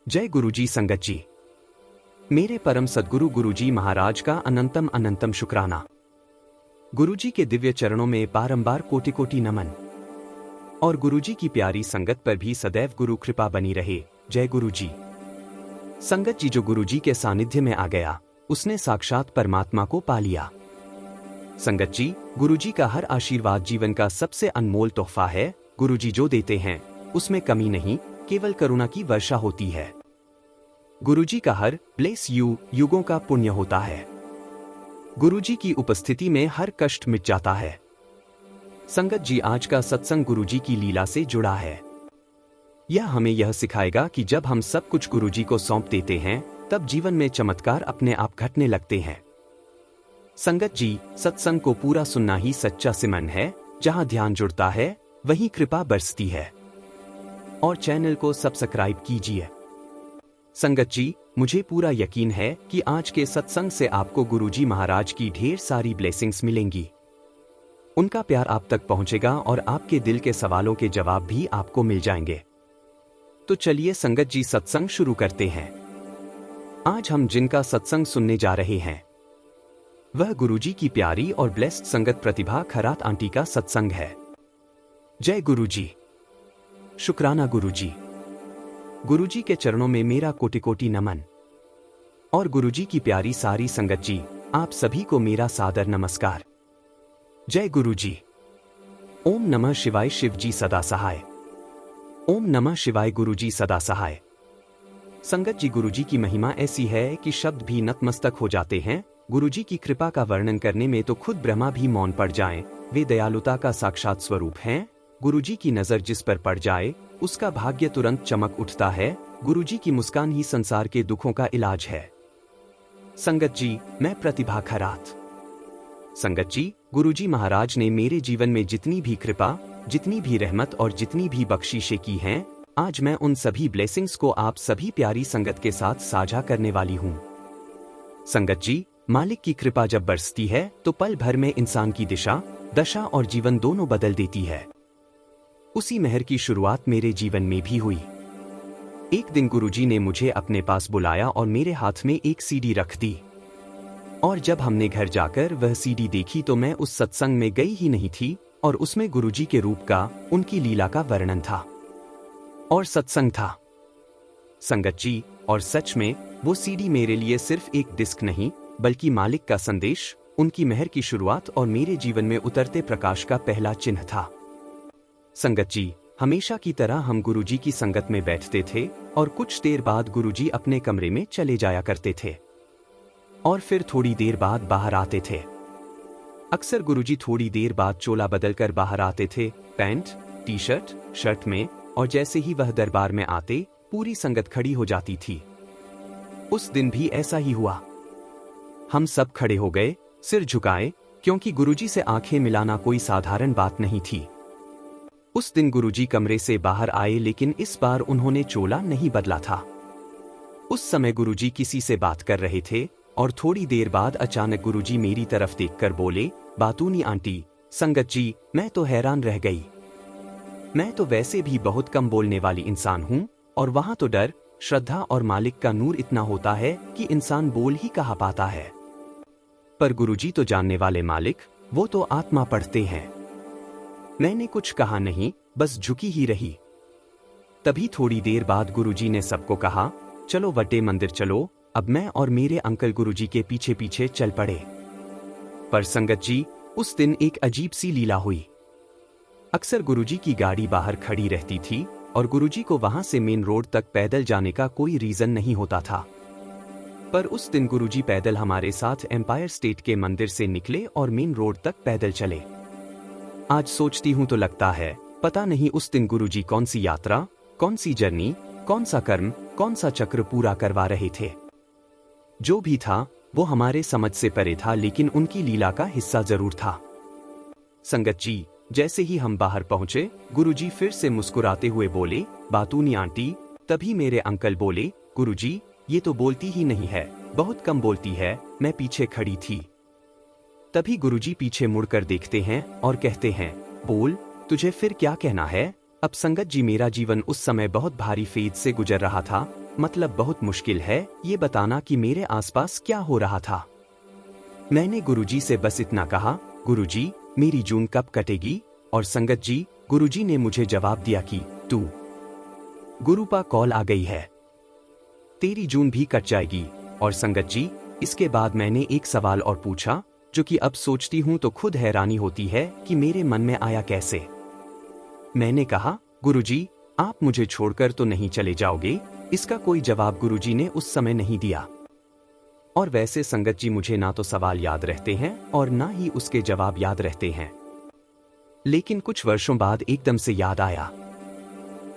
जय गुरुजी संगत जी। मेरे परम सद्गुरु गुरुजी महाराज का अनंतम अनंतम शुक्राना। गुरुजी के दिव्य चरणों में बारंबार कोटि कोटि नमन। और गुरुजी की प्यारी संगत पर भी सदैव गुरु कृपा बनी रहे। जय गुरुजी। संगत जी, जो गुरुजी के सानिध्य में आ गया उसने साक्षात परमात्मा को पा लिया। संगत जी, गुरुजी का हर आशीर्वाद जीवन का सबसे अनमोल तोहफा है। गुरुजी जो देते हैं उसमें कमी नहीं, केवल करुणा की वर्षा होती है। गुरुजी का हर ब्लेस यू युगों का पुण्य होता है। गुरुजी की उपस्थिति में हर कष्ट मिट जाता है। संगत जी, आज का सत्संग गुरुजी की लीला से जुड़ा है। यह हमें यह सिखाएगा कि जब हम सब कुछ गुरुजी को सौंप देते हैं तब जीवन में चमत्कार अपने आप घटने लगते हैं। संगत जी, सत्संग को पूरा सुनना ही सच्चा सिमरन है। जहां ध्यान जुड़ता है वहीं कृपा बरसती है। और चैनल को सब्सक्राइब कीजिए। संगत जी, मुझे पूरा यकीन है कि आज के सत्संग से आपको गुरुजी महाराज की ढेर सारी ब्लेसिंग्स मिलेंगी। उनका प्यार आप तक पहुंचेगा और आपके दिल के सवालों के जवाब भी आपको मिल जाएंगे। तो चलिए संगत जी, सत्संग शुरू करते हैं। आज हम जिनका सत्संग सुनने जा रहे हैं वह गुरुजी की प्यारी और ब्लेस्ड संगत प्रतिभा खरात आंटी का सत्संग है। जय गुरुजी। शुक्राना गुरुजी। गुरुजी के चरणों में मेरा कोटि कोटि नमन। और गुरुजी की प्यारी सारी संगत जी, आप सभी को मेरा सादर नमस्कार। जय गुरुजी। ओम नमः शिवाय। शिव जी सदा सहाय। ओम नमः शिवाय। गुरुजी सदा सहाय। संगत जी, गुरुजी की महिमा ऐसी है कि शब्द भी नतमस्तक हो जाते हैं। गुरुजी की कृपा का वर्णन करने में तो खुद ब्रह्मा भी मौन पड़ जाएं। वे दयालुता का साक्षात स्वरूप हैं। गुरुजी की नजर जिस पर पड़ जाए उसका भाग्य तुरंत चमक उठता है। गुरुजी की मुस्कान ही संसार के दुखों का इलाज है। संगत जी, मैं प्रतिभा खरात। संगत जी, गुरुजी महाराज ने मेरे जीवन में जितनी भी कृपा, जितनी भी रहमत और जितनी भी बख्शीशें की हैं, आज मैं उन सभी ब्लेसिंग्स को आप सभी प्यारी संगत के साथ साझा करने वाली हूं। संगत जी, मालिक की कृपा जब बरसती है तो पल भर में इंसान की दिशा, दशा और जीवन दोनों बदल देती है। उसी मेहर की शुरुआत मेरे जीवन में भी हुई। एक दिन गुरुजी ने मुझे अपने पास बुलाया और मेरे हाथ में एक सीडी रख दी। और जब हमने घर जाकर वह सीडी देखी तो मैं उस सत्संग में गई ही नहीं थी। और उसमें गुरुजी के रूप का, उनकी लीला का वर्णन था और सत्संग था। संगत जी, और सच में वो सीडी मेरे लिए सिर्फ एक डिस्क नहीं बल्कि मालिक का संदेश, उनकी मेहर की शुरुआत और मेरे जीवन में उतरते प्रकाश का पहला चिन्ह था। संगत जी, हमेशा की तरह हम गुरुजी की संगत में बैठते थे और कुछ देर बाद गुरुजी अपने कमरे में चले जाया करते थे और फिर थोड़ी देर बाद बाहर आते थे। अक्सर गुरुजी थोड़ी देर बाद चोला बदलकर बाहर आते थे, पैंट, टी शर्ट, शर्ट में, और जैसे ही वह दरबार में आते पूरी संगत खड़ी हो जाती थी। उस दिन भी ऐसा ही हुआ। हम सब खड़े हो गए, सिर झुकाए, क्योंकि गुरुजी से आंखें मिलाना कोई साधारण बात नहीं थी। उस दिन गुरुजी कमरे से बाहर आए, लेकिन इस बार उन्होंने चोला नहीं बदला था। उस समय गुरुजी किसी से बात कर रहे थे और थोड़ी देर बाद अचानक गुरुजी मेरी तरफ देखकर बोले, बातूनी आंटी। संगत जी, मैं तो हैरान रह गई। मैं तो वैसे भी बहुत कम बोलने वाली इंसान हूं और वहां तो डर, श्रद्धा और मालिक का नूर इतना होता है कि इंसान बोल ही कहा पाता है। पर गुरुजी तो जानने वाले मालिक, वो तो आत्मा पढ़ते हैं। मैंने कुछ कहा नहीं, बस झुकी ही रही। तभी थोड़ी देर बाद गुरुजी ने सबको कहा, चलो वड्डे मंदिर चलो। अब मैं और मेरे अंकल गुरुजी के पीछे पीछे चल पड़े। पर संगत जी, उस दिन एक अजीब सी लीला हुई। अक्सर गुरुजी की गाड़ी बाहर खड़ी रहती थी और गुरुजी को वहां से मेन रोड तक पैदल जाने का कोई रीजन नहीं होता था। पर उस दिन गुरुजी पैदल हमारे साथ एम्पायर स्टेट के मंदिर से निकले और मेन रोड तक पैदल चले। आज सोचती हूं तो लगता है, पता नहीं उस दिन गुरुजी कौन सी यात्रा, कौन सी जर्नी, कौन सा कर्म, कौन सा चक्र पूरा करवा रहे थे। जो भी था वो हमारे समझ से परे था, लेकिन उनकी लीला का हिस्सा जरूर था। संगत जी, जैसे ही हम बाहर पहुंचे गुरुजी फिर से मुस्कुराते हुए बोले, बातूनी आंटी। तभी मेरे अंकल बोले, गुरुजी ये तो बोलती ही नहीं है, बहुत कम बोलती है। मैं पीछे खड़ी थी। तभी गुरुजी पीछे मुड़कर देखते हैं और कहते हैं, बोल, तुझे फिर क्या कहना है। अब संगत जी, मेरा जीवन उस समय बहुत भारी फेज से गुजर रहा था। मतलब बहुत मुश्किल है ये बताना कि मेरे आसपास क्या हो रहा था। मैंने गुरुजी से बस इतना कहा, गुरुजी मेरी जून कब कटेगी? और संगत जी, गुरुजी ने मुझे जवाब दिया कि तू गुरुपा कॉल आ गई है, तेरी जून भी कट जाएगी। और संगत जी, इसके बाद मैंने एक सवाल और पूछा जो कि अब सोचती हूं तो खुद हैरानी होती है कि मेरे मन में आया कैसे। मैंने कहा, गुरुजी आप मुझे छोड़कर तो नहीं चले जाओगे? इसका कोई जवाब गुरुजी ने उस समय नहीं दिया। और वैसे संगत जी, मुझे ना तो सवाल याद रहते हैं और ना ही उसके जवाब याद रहते हैं। लेकिन कुछ वर्षों बाद एकदम से याद आया।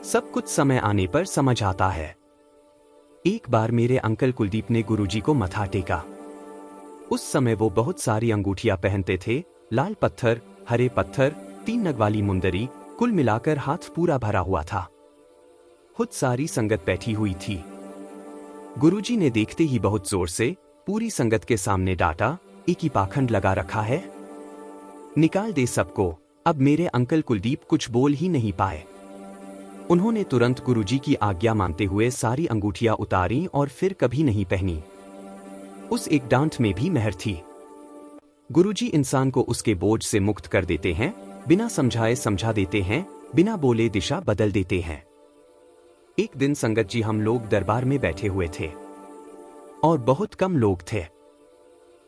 सब कुछ समय आने पर समझ आता है। एक बार मेरे अंकल कुलदीप ने गुरुजी को मथा टेका। उस समय वो बहुत सारी अंगूठियां पहनते थे, लाल पत्थर, हरे पत्थर, 3 नग वाली मुंदरी, कुल मिलाकर हाथ पूरा भरा हुआ था। खुद सारी संगत बैठी हुई थी। गुरुजी ने देखते ही बहुत जोर से पूरी संगत के सामने डांटा, एक ही पाखंड लगा रखा है, निकाल दे सबको। अब मेरे अंकल कुलदीप कुछ बोल ही नहीं पाए। उन्होंने तुरंत गुरुजी की आज्ञा मानते हुए सारी अंगूठियां उतारी और फिर कभी नहीं पहनी। उस एक डांट में भी मेहर थी। गुरुजी इंसान को उसके बोझ से मुक्त कर देते हैं, बिना समझाए समझा देते हैं, बिना बोले दिशा बदल देते हैं। एक दिन संगत जी हम लोग दरबार में बैठे हुए थे और बहुत कम लोग थे।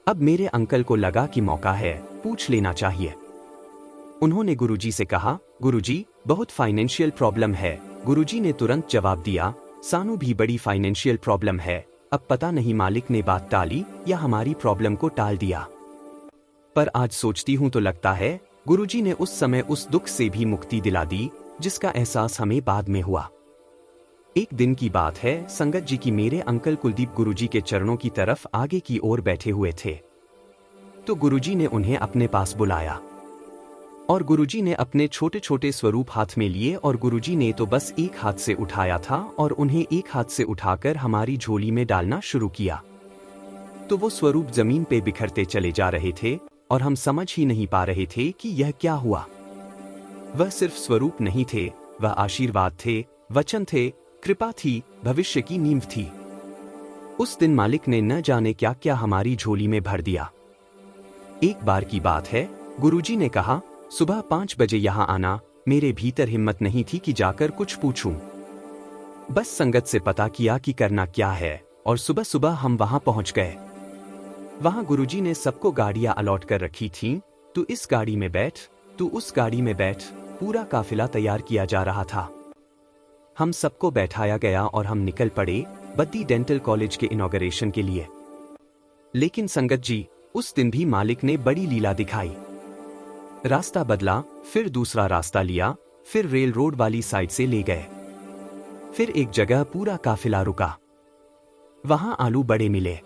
अब मेरे अंकल को लगा कि मौका है, पूछ लेना चाहिए। उन्होंने गुरुजी से कहा, गुरुजी बहुत फाइनेंशियल प्रॉब्लम है। गुरुजी ने तुरंत जवाब दिया, सानू भी बड़ी फाइनेंशियल प्रॉब्लम है। अब पता नहीं मालिक ने बात टाली या हमारी प्रॉब्लम को टाल दिया। पर आज सोचती हूं तो लगता है गुरुजी ने उस समय उस दुख से भी मुक्ति दिला दी जिसका एहसास हमें बाद में हुआ। एक दिन की बात है, संगत जी की मेरे अंकल कुलदीप गुरुजी के चरणों की तरफ आगे की ओर बैठे हुए थे। तो गुरुजी ने उन्हें अपने पास बुलाया और गुरुजी ने अपने छोटे छोटे स्वरूप हाथ में लिए और गुरुजी ने तो बस एक हाथ से उठाया था और उन्हें एक हाथ से उठाकर हमारी झोली में डालना शुरू किया। तो वो स्वरूप जमीन पे बिखरते चले जा रहे थे और हम समझ ही नहीं पा रहे थे कि यह क्या हुआ। वह सिर्फ स्वरूप नहीं थे, वह आशीर्वाद थे, वचन थे, कृपा थी, भविष्य की नींव थी। उस दिन मालिक ने न जाने क्या क्या हमारी झोली में भर दिया। एक बार की बात है, गुरुजी ने कहा, सुबह 5 बजे यहां आना। मेरे भीतर हिम्मत नहीं थी कि जाकर कुछ पूछूं। बस संगत से पता किया कि करना क्या है और सुबह सुबह हम वहां पहुंच गए। वहां गुरुजी ने सबको गाड़ियां अलॉट कर रखी थीं। तू इस गाड़ी में बैठ, तू उस गाड़ी में बैठ। पूरा काफिला तैयार किया जा रहा था। हम सबको बैठाया गया और हम निकल पड़े बद्दी डेंटल कॉलेज के इनॉग्रेशन के लिए। लेकिन संगत जी, उस दिन भी मालिक ने बड़ी लीला दिखाई। रास्ता बदला, फिर दूसरा रास्ता लिया, फिर रेल रोड वाली साइड से ले गए। फिर एक जगह पूरा काफिला रुका। वहां आलू बड़े मिले।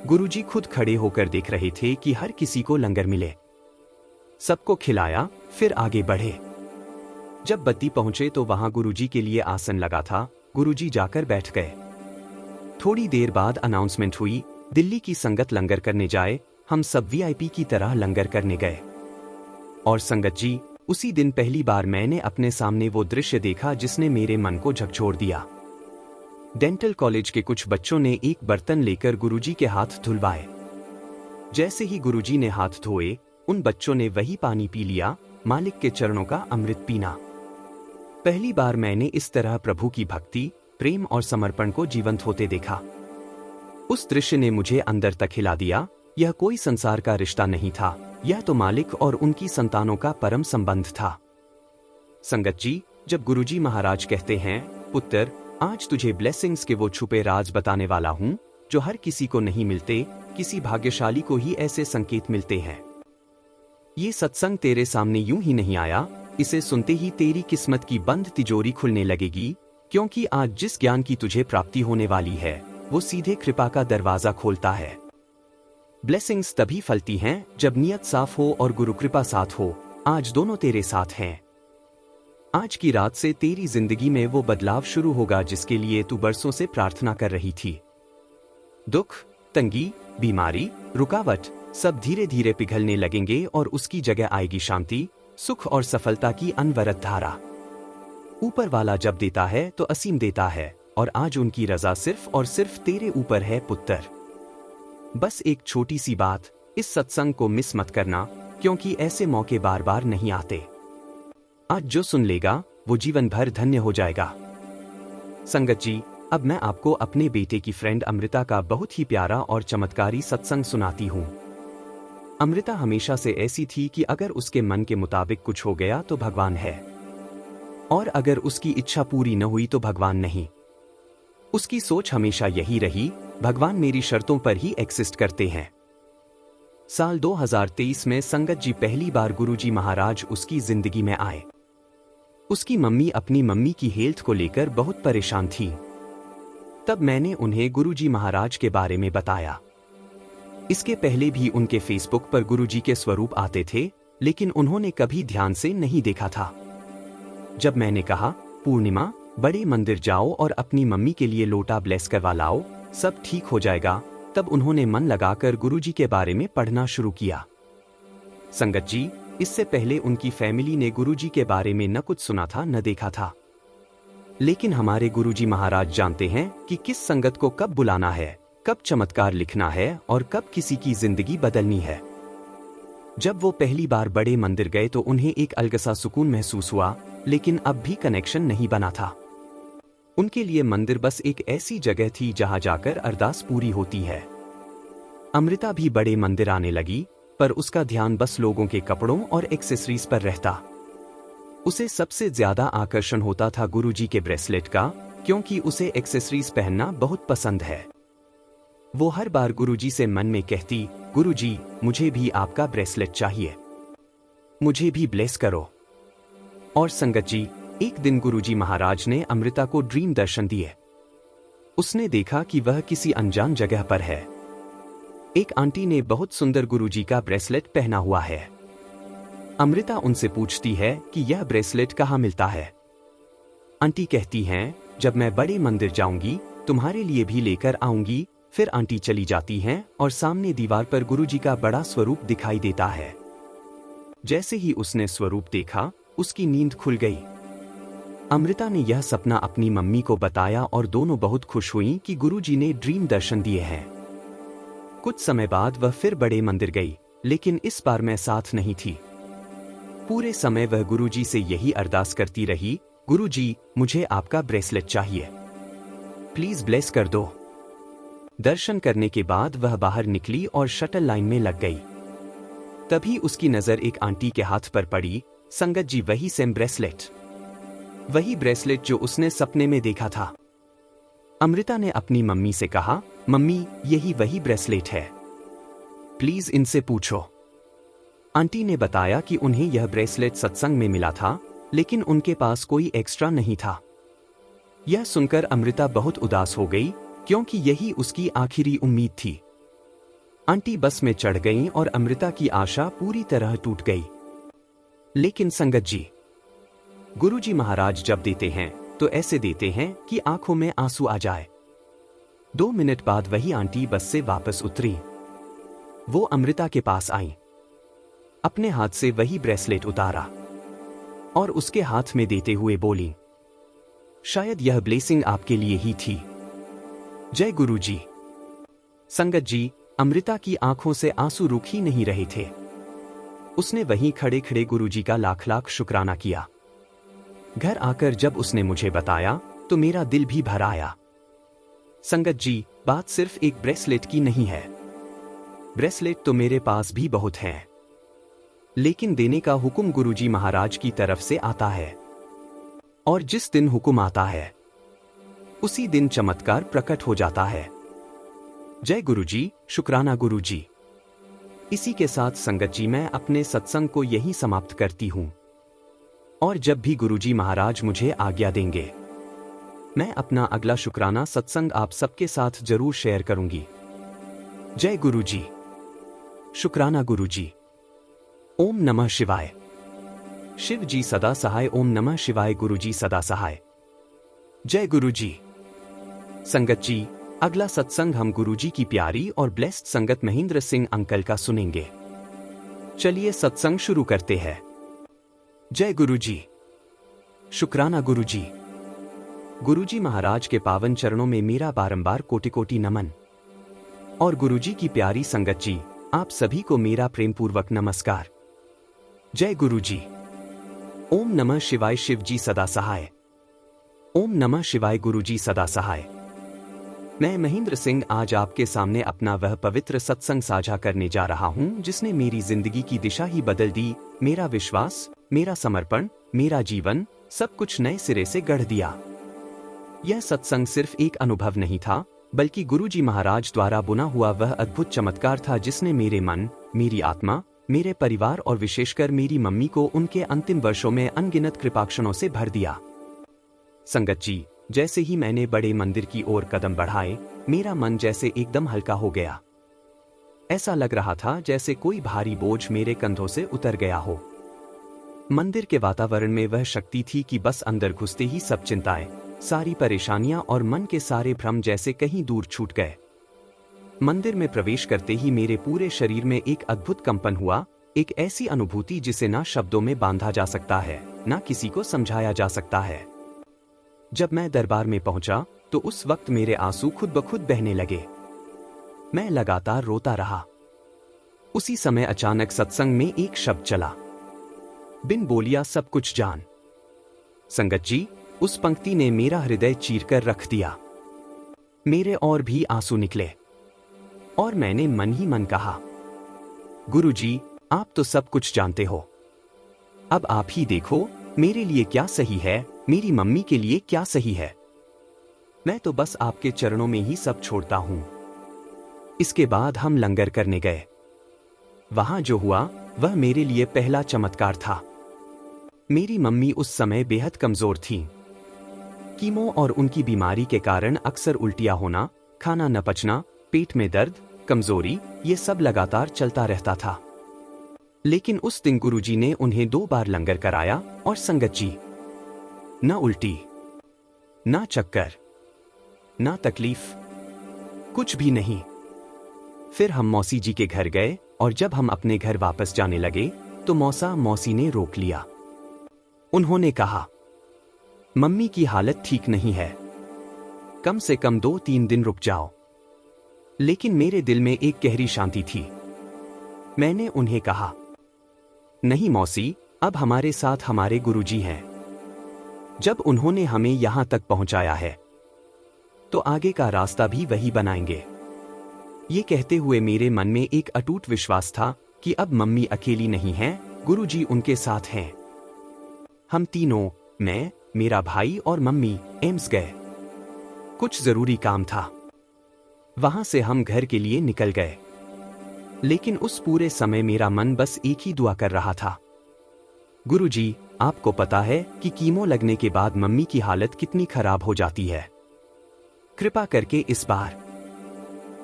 गुरुजी खुद खड़े होकर देख रहे थे कि हर किसी को लंगर मिले। सबको खिलाया, फिर आगे बढ़े। जब बद्दी पहुंचे तो वहां गुरुजी के लिए आसन लगा था। गुरुजी जाकर बैठ गए। थोड़ी देर बाद अनाउंसमेंट हुई, दिल्ली की संगत लंगर करने जाए। हम सब वीआईपी की तरह लंगर करने गए। और संगत जी, उसी दिन पहली बार मैंने अपने सामने वो दृश्य देखा जिसने मेरे मन को झकझोर दिया। डेंटल कॉलेज के कुछ बच्चों ने एक बर्तन लेकर गुरुजी के हाथ धुलवाए। जैसे ही गुरुजी ने हाथ धोए, उन बच्चों ने वही पानी पी लिया, मालिक के चरणों का अमृत पीना। पहली बार मैंने इस तरह प्रभु की भक्ति, प्रेम और समर्पण को जीवंत होते देखा। उस दृश्य ने मुझे अंदर तक हिला दिया। यह कोई संसार का रिश्ता नहीं था, यह तो मालिक और उनकी संतानों का परम संबंध था। संगत जी, जब गुरुजी महाराज कहते हैं, पुत्र आज तुझे ब्लेसिंग्स के वो छुपे राज बताने वाला हूं जो हर किसी को नहीं मिलते, किसी भाग्यशाली को ही ऐसे संकेत मिलते हैं। ये सत्संग तेरे सामने यूं ही नहीं आया, इसे सुनते ही तेरी किस्मत की बंद तिजोरी खुलने लगेगी, क्योंकि आज जिस ज्ञान की तुझे प्राप्ति होने वाली है वो सीधे कृपा का दरवाजा खोलता है। ब्लेसिंग्स तभी फलती हैं जब नियत साफ हो और गुरु कृपा साथ हो। आज दोनों तेरे साथ हैं। आज की रात से तेरी जिंदगी में वो बदलाव शुरू होगा जिसके लिए तू बरसों से प्रार्थना कर रही थी। दुख, तंगी, बीमारी, रुकावट सब धीरे धीरे पिघलने लगेंगे और उसकी जगह आएगी शांति, सुख और सफलता की अनवरत धारा। ऊपर वाला जब देता है तो असीम देता है, और आज उनकी रजा सिर्फ और सिर्फ तेरे ऊपर है पुत्र। बस एक छोटी सी बात, इस सत्संग को मिस मत करना, क्योंकि ऐसे मौके बार बार नहीं आते। आज जो सुन लेगा वो जीवन भर धन्य हो जाएगा। संगत जी, अब मैं आपको अपने बेटे की फ्रेंड अमृता का बहुत ही प्यारा और चमत्कारी सत्संग सुनाती हूँ। अमृता हमेशा से ऐसी थी कि अगर उसके मन के मुताबिक कुछ हो गया तो भगवान है, और अगर उसकी इच्छा पूरी न हुई तो भगवान नहीं। उसकी सोच हमेशा यही रही, भगवान मेरी शर्तों पर ही एग्जिस्ट करते हैं। साल 2023 में संगत जी पहली बार गुरुजी महाराज उसकी जिंदगी में आए। उसकी मम्मी अपनी मम्मी की हेल्थ को लेकर बहुत परेशान थी। तब मैंने उन्हें गुरुजी महाराज के बारे में बताया। इसके पहले भी उनके फेसबुक पर गुरुजी के स्वरूप आते थे, लेकिन उन्होंने कभी ध्यान से नहीं देखा था। जब मैंने कहा, पूर्णिमा, बड़े मंदिर जाओ और अपनी मम्मी के लिए लोटा ब्लेस करवा लाओ, सब ठीक हो जाएगा, तब उन्होंने मन लगाकर गुरुजी के बारे में पढ़ना शुरू किया। संगत जी, इससे पहले उनकी फैमिली ने गुरुजी के बारे में न कुछ सुना था न देखा था। लेकिन हमारे गुरुजी महाराज जानते हैं कि किस संगत को कब बुलाना है, कब चमत्कार लिखना है और कब किसी की जिंदगी बदलनी है। जब वो पहली बार बड़े मंदिर गए तो उन्हें एक अलग सा सुकून महसूस हुआ, लेकिन अब भी कनेक्शन नहीं बना था। उनके लिए मंदिर बस एक ऐसी जगह थी जहां जाकर अरदास पूरी होती है। अमृता भी बड़े मंदिर आने लगी, पर उसका ध्यान बस लोगों के कपड़ों और एक्सेसरीज पर रहता। उसे सबसे ज्यादा आकर्षण होता था गुरुजी के ब्रेसलेट का, क्योंकि उसे एक्सेसरीज पहनना बहुत पसंद है। वो हर बार गुरुजी से मन में कहती, गुरुजी, मुझे भी आपका ब्रेसलेट चाहिए, मुझे भी ब्लेस करो। और संगत जी, एक दिन गुरुजी महाराज ने अमृता को ड्रीम दर्शन दिए। उसने देखा कि वह किसी अनजान जगह पर है। एक आंटी ने बहुत सुंदर गुरुजी का ब्रेसलेट पहना हुआ है। अमृता उनसे पूछती है कि यह ब्रेसलेट कहाँ मिलता है। आंटी कहती हैं, जब मैं बड़े मंदिर जाऊंगी तुम्हारे लिए भी लेकर आऊंगी। फिर आंटी चली जाती हैं और सामने दीवार पर गुरुजी का बड़ा स्वरूप दिखाई देता है। जैसे ही उसने स्वरूप देखा, उसकी नींद खुल गई। अमृता ने यह सपना अपनी मम्मी को बताया और दोनों बहुत खुश हुईं कि गुरुजी ने ड्रीम दर्शन दिए हैं। कुछ समय बाद वह फिर बड़े मंदिर गई, लेकिन इस बार मैं साथ नहीं थी। पूरे समय वह गुरुजी से यही अरदास करती रही, गुरुजी, मुझे आपका ब्रेसलेट चाहिए, प्लीज ब्लेस कर दो। दर्शन करने के बाद वह बाहर निकली और शटल लाइन में लग गई। तभी उसकी नजर एक आंटी के हाथ पर पड़ी। संगत जी, वही सेम ब्रेसलेट, वही ब्रेसलेट जो उसने सपने में देखा था। अमृता ने अपनी मम्मी से कहा, मम्मी, यही वही ब्रेसलेट है, प्लीज इनसे पूछो। आंटी ने बताया कि उन्हें यह ब्रेसलेट सत्संग में मिला था, लेकिन उनके पास कोई एक्स्ट्रा नहीं था। यह सुनकर अमृता बहुत उदास हो गई, क्योंकि यही उसकी आखिरी उम्मीद थी। आंटी बस में चढ़ गईं और अमृता की आशा पूरी तरह टूट गई। लेकिन संगत जी, गुरुजी महाराज जब देते हैं तो ऐसे देते हैं कि आंखों में आंसू आ जाए। 2 मिनट बाद वही आंटी बस से वापस उतरी। वो अमृता के पास आई, अपने हाथ से वही ब्रेसलेट उतारा और उसके हाथ में देते हुए बोली, शायद यह ब्लेसिंग आपके लिए ही थी। जय गुरुजी। संगत जी, अमृता की आंखों से आंसू रुक ही नहीं रहे थे। उसने वहीं खड़े खड़े गुरुजी का लाख लाख शुक्राना किया। घर आकर जब उसने मुझे बताया तो मेरा दिल भी भर आया। संगत जी, बात सिर्फ एक ब्रेसलेट की नहीं है। ब्रेसलेट तो मेरे पास भी बहुत हैं, लेकिन देने का हुक्म गुरुजी महाराज की तरफ से आता है, और जिस दिन हुक्म आता है उसी दिन चमत्कार प्रकट हो जाता है। जय गुरुजी, शुक्राना गुरुजी। इसी के साथ संगत जी, मैं अपने सत्संग को यहीं समाप्त करती हूं, और जब भी गुरुजी महाराज मुझे आज्ञा देंगे, मैं अपना अगला शुक्राना सत्संग आप सबके साथ जरूर शेयर करूंगी। जय गुरुजी। शुक्राना गुरुजी। ओम नमः शिवाय। शिव जी सदा सहाय। ओम नमः शिवाय। गुरुजी सदा सहाय। जय गुरुजी। संगत जी, अगला सत्संग हम गुरुजी की प्यारी और ब्लेस्ड संगत महेंद्र सिंह अंकल का सुनेंगे। चलिए सत्संग शुरू करते हैं। जय गुरुजी। शुक्राना गुरुजी। गुरुजी महाराज के पावन चरणों में मेरा बारंबार कोटि कोटि नमन। और गुरुजी की प्यारी संगत जी, आप सभी को मेरा प्रेमपूर्वक नमस्कार। जय गुरुजी। ओम नमः शिवाय। शिव जी सदा सहाय। ओम नमः शिवाय। गुरुजी सदा सहाय। मैं महेंद्र सिंह आज आपके सामने अपना वह पवित्र सत्संग साझा करने जा रहा हूं जिसने मेरी जिंदगी की दिशा ही बदल दी। मेरा विश्वास, मेरा समर्पण, मेरा जीवन सब कुछ नए सिरे से गढ़ दिया। यह सत्संग सिर्फ एक अनुभव नहीं था, बल्कि गुरुजी महाराज द्वारा बुना हुआ वह अद्भुत चमत्कार था जिसने मेरे मन, मेरी आत्मा, मेरे परिवार और विशेषकर मेरी मम्मी को उनके अंतिम वर्षों में अनगिनत कृपाक्षणों से भर दिया। संगत जी, जैसे ही मैंने बड़े मंदिर की ओर कदम बढ़ाए, मेरा मन जैसे एकदम हल्का हो गया। ऐसा लग रहा था जैसे कोई भारी बोझ मेरे कंधों से उतर गया हो। मंदिर के वातावरण में वह शक्ति थी कि बस अंदर घुसते ही सब चिंताएं, सारी परेशानियां और मन के सारे भ्रम जैसे कहीं दूर छूट गए। मंदिर में प्रवेश करते ही मेरे पूरे शरीर में एक अद्भुत कंपन हुआ, एक ऐसी अनुभूति जिसे ना शब्दों में बांधा जा सकता है, ना किसी को समझाया जा सकता है। जब मैं दरबार में पहुंचा तो उस वक्त मेरे आंसू खुद ब खुद बहने लगे। मैं लगातार रोता रहा। उसी समय अचानक सत्संग में एक शब्द चला, बिन बोलिया सब कुछ जान। संगत जी, उस पंक्ति ने मेरा हृदय चीरकर रख दिया। मेरे और भी आंसू निकले और मैंने मन ही मन कहा, गुरुजी, आप तो सब कुछ जानते हो। अब आप ही देखो मेरे लिए क्या सही है, मेरी मम्मी के लिए क्या सही है। मैं तो बस आपके चरणों में ही सब छोड़ता हूं। इसके बाद हम लंगर करने गए। वहां जो हुआ वह मेरे लिए पहला चमत्कार था। मेरी मम्मी उस समय बेहद कमजोर थीं। कीमो और उनकी बीमारी के कारण अक्सर उल्टियां होना, खाना न पचना, पेट में दर्द, कमजोरी, ये सब लगातार चलता रहता था। लेकिन उस दिन गुरुजी ने उन्हें 2 बार लंगर कराया और संगत जी, न उल्टी, न चक्कर, न तकलीफ, कुछ भी नहीं। फिर हम मौसी जी के घर गए और जब हम अपने घर वापस जाने लगे तो मौसी ने रोक लिया। उन्होंने कहा, मम्मी की हालत ठीक नहीं है, कम से कम 2-3 दिन रुक जाओ। लेकिन मेरे दिल में एक गहरी शांति थी। मैंने उन्हें कहा, नहीं मौसी, अब हमारे साथ हमारे गुरुजी हैं। जब उन्होंने हमें यहां तक पहुंचाया है तो आगे का रास्ता भी वही बनाएंगे। ये कहते हुए मेरे मन में एक अटूट विश्वास था कि अब मम्मी अकेली नहीं हैं, गुरुजी उनके साथ हैं। हम तीनों, मैं, मेरा भाई और मम्मी, एम्स गए। कुछ जरूरी काम था। वहां से हम घर के लिए निकल गए। लेकिन उस पूरे समय मेरा मन बस एक ही दुआ कर रहा था, गुरुजी, आपको पता है कि कीमो लगने के बाद मम्मी की हालत कितनी खराब हो जाती है। कृपा करके इस बार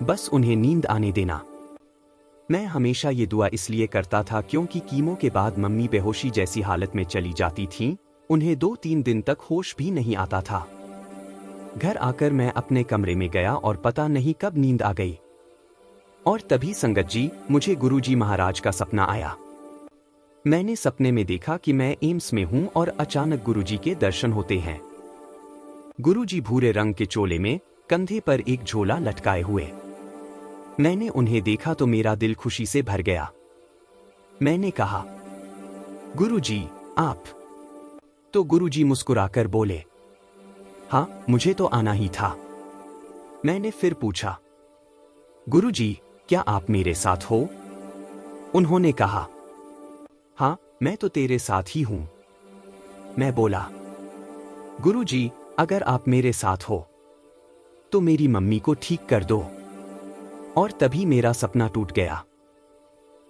बस उन्हें नींद आने देना। मैं हमेशा ये दुआ इसलिए करता था क्योंकि कीमो के बाद मम्मी बेहोशी जैसी हालत में चली जाती थीं, उन्हें 2-3 दिन तक होश भी नहीं आता था। घर आकर मैं अपने कमरे में गया और पता नहीं कब नींद आ गई। और तभी संगत जी, मुझे गुरुजी महाराज का सपना आया। मैंने सपने में देखा कि मैं एम्स में हूं और अचानक गुरुजी के दर्शन होते हैं। गुरुजी भूरे रंग के चोले में, कंधे पर एक झोला लटकाए हुए। मैंने उन्हें देखा तो मेरा दिल खुशी से भर गया। मैंने कहा, गुरुजी, आप? तो गुरुजी मुस्कुराकर बोले, हाँ, मुझे तो आना ही था। मैंने फिर पूछा, गुरुजी, क्या आप मेरे साथ हो? उन्होंने कहा, हाँ, मैं तो तेरे साथ ही हूं। मैं बोला, गुरुजी, अगर आप मेरे साथ हो तो मेरी मम्मी को ठीक कर दो। और तभी मेरा सपना टूट गया।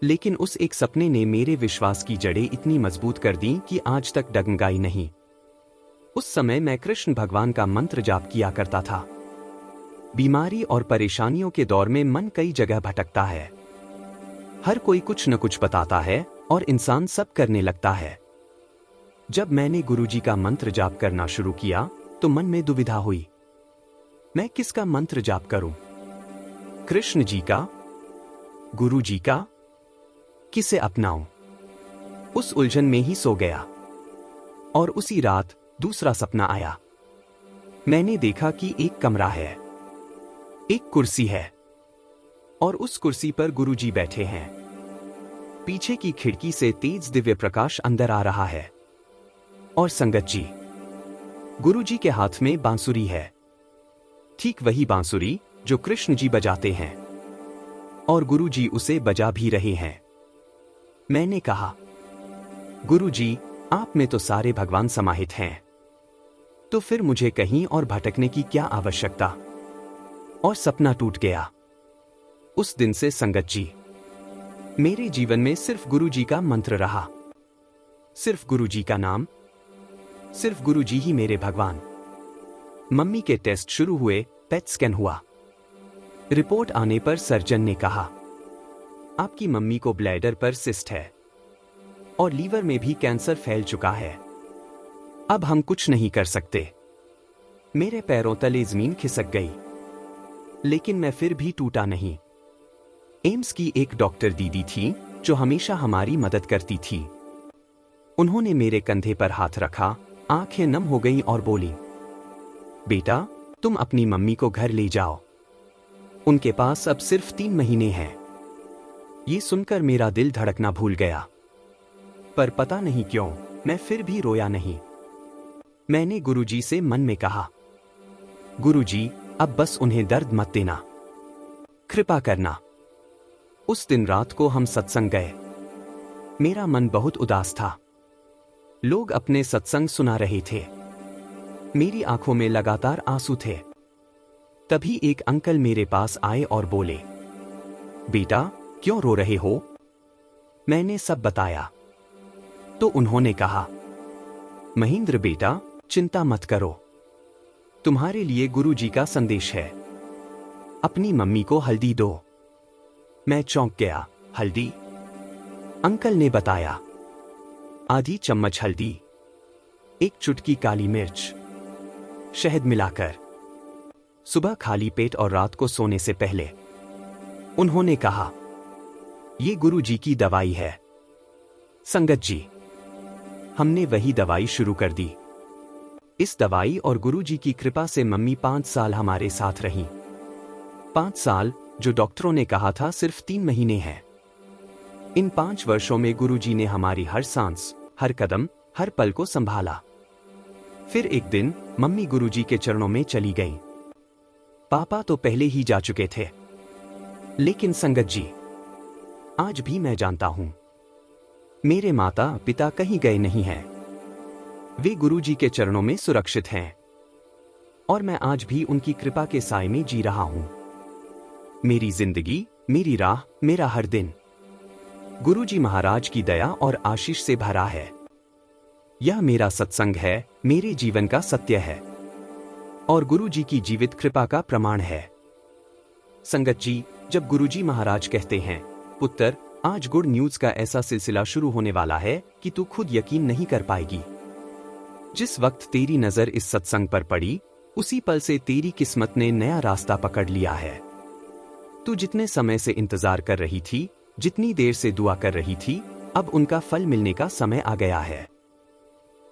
लेकिन उस एक सपने ने मेरे विश्वास की जड़ें इतनी मजबूत कर दी कि आज तक डगमगाई नहीं। उस समय मैं कृष्ण भगवान का मंत्र जाप किया करता था। बीमारी और परेशानियों के दौर में मन कई जगह भटकता है। हर कोई कुछ न कुछ बताता है और इंसान सब करने लगता है। जब मैंने गुरुजी का मंत्र जाप करना शुरू किया तो मन में दुविधा हुई, मैं किसका मंत्र जाप करूं? कृष्ण जी का? गुरुजी का? किसे अपनाऊं? उस उलझन में ही सो गया। और उसी रात दूसरा सपना आया। मैंने देखा कि एक कमरा है, एक कुर्सी है और उस कुर्सी पर गुरुजी बैठे हैं। पीछे की खिड़की से तेज दिव्य प्रकाश अंदर आ रहा है। और संगत जी, गुरुजी के हाथ में बांसुरी है, ठीक वही बांसुरी जो कृष्ण जी बजाते हैं, और गुरुजी उसे बजा भी रहे हैं। मैंने कहा, गुरुजी, आप में तो सारे भगवान समाहित हैं, तो फिर मुझे कहीं और भटकने की क्या आवश्यकता। और सपना टूट गया। उस दिन से संगत जी, मेरे जीवन में सिर्फ गुरुजी का मंत्र रहा, सिर्फ गुरुजी का नाम, सिर्फ गुरुजी ही मेरे भगवान। मम्मी के टेस्ट शुरू हुए, पेट स्कैन हुआ। रिपोर्ट आने पर सर्जन ने कहा, आपकी मम्मी को ब्लैडर पर सिस्ट है और लीवर में भी कैंसर फैल चुका है। अब हम कुछ नहीं कर सकते। मेरे पैरों तले जमीन खिसक गई, लेकिन मैं फिर भी टूटा नहीं। एम्स की एक डॉक्टर दीदी थी जो हमेशा हमारी मदद करती थी। उन्होंने मेरे कंधे पर हाथ रखा, आंखें नम हो गईं और बोली, बेटा, तुम अपनी मम्मी को घर ले जाओ, उनके पास अब सिर्फ 3 महीने हैं। ये सुनकर मेरा दिल धड़कना भूल गया, पर पता नहीं क्यों मैं फिर भी रोया नहीं। मैंने गुरुजी से मन में कहा, गुरुजी, अब बस उन्हें दर्द मत देना, कृपा करना। उस दिन रात को हम सत्संग गए। मेरा मन बहुत उदास था। लोग अपने सत्संग सुना रहे थे। मेरी आंखों में लगातार आंसू थे। तभी एक अंकल मेरे पास आए और बोले, बेटा, क्यों रो रहे हो? मैंने सब बताया। तो उन्होंने कहा, महेंद्र बेटा, चिंता मत करो, तुम्हारे लिए गुरुजी का संदेश है, अपनी मम्मी को हल्दी दो। मैं चौंक गया। हल्दी? अंकल ने बताया, आधी चम्मच हल्दी, 1 चुटकी काली मिर्च, शहद मिलाकर, सुबह खाली पेट और रात को सोने से पहले। उन्होंने कहा, यह गुरुजी की दवाई है। संगत जी, हमने वही दवाई शुरू कर दी। इस दवाई और गुरुजी की कृपा से मम्मी 5 साल हमारे साथ रहीं। 5 साल जो डॉक्टरों ने कहा था सिर्फ 3 महीने हैं। इन 5 वर्षों में गुरुजी ने हमारी हर सांस, हर कदम, हर पल को संभाला। फिर एक दिन मम्मी गुरुजी के चरणों में चली गईं। पापा तो पहले ही जा चुके थे, लेकिन संगत जी, आज भी मैं जानता हूं, मेरे माता पिता कहीं गए नहीं हैं। वे गुरुजी के चरणों में सुरक्षित हैं और मैं आज भी उनकी कृपा के साए में जी रहा हूं। मेरी जिंदगी, मेरी राह, मेरा हर दिन गुरुजी महाराज की दया और आशीष से भरा है। यह मेरा सत्संग है, मेरे जीवन का सत्य है और गुरुजी की जीवित कृपा का प्रमाण है। संगत जी, जब गुरुजी महाराज कहते हैं, पुत्र, आज गुड न्यूज का ऐसा सिलसिला शुरू होने वाला है कि तू खुद यकीन नहीं कर पाएगी। जिस वक्त तेरी नजर इस सत्संग पर पड़ी, उसी पल से तेरी किस्मत ने नया रास्ता पकड़ लिया है। तू जितने समय से इंतजार कर रही थी, जितनी देर से दुआ कर रही थी, अब उनका फल मिलने का समय आ गया है।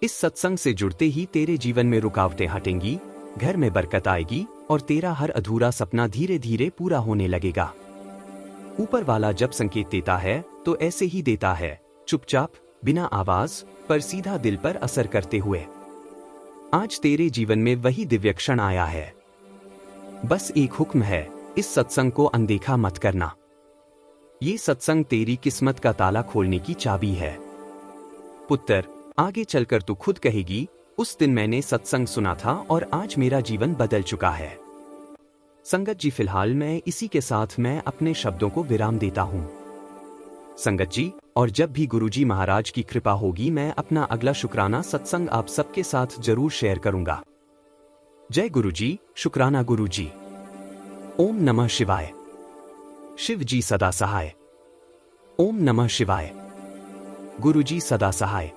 इस सत्संग से जुड़ते ही तेरे जीवन में रुकावटें हटेंगी, घर में बरकत आएगी और तेरा हर अधूरा सपना धीरे धीरे पूरा होने लगेगा। ऊपर वाला जब संकेत देता है तो ऐसे ही देता है, चुपचाप, बिना आवाज, पर सीधा दिल पर असर करते हुए। आज तेरे जीवन में वही दिव्य क्षण आया है। बस एक हुक्म है, इस सत्संग को अनदेखा मत करना। ये सत्संग तेरी किस्मत का ताला खोलने की चाबी है। पुत्र, आगे चलकर तू खुद कहेगी, उस दिन मैंने सत्संग सुना था और आज मेरा जीवन बदल चुका है। संगत जी, फिलहाल मैं इसी के साथ मैं अपने शब्दों को विराम देता हूं। संगत जी, और जब भी गुरुजी महाराज की कृपा होगी, मैं अपना अगला शुक्राना सत्संग आप सबके साथ जरूर शेयर करूंगा। जय गुरुजी, शुक्राना गुरुजी। ओम नमः शिवाय। शिव जी सदा सहाय। ओम नमः शिवाय। गुरुजी सदा सहाय।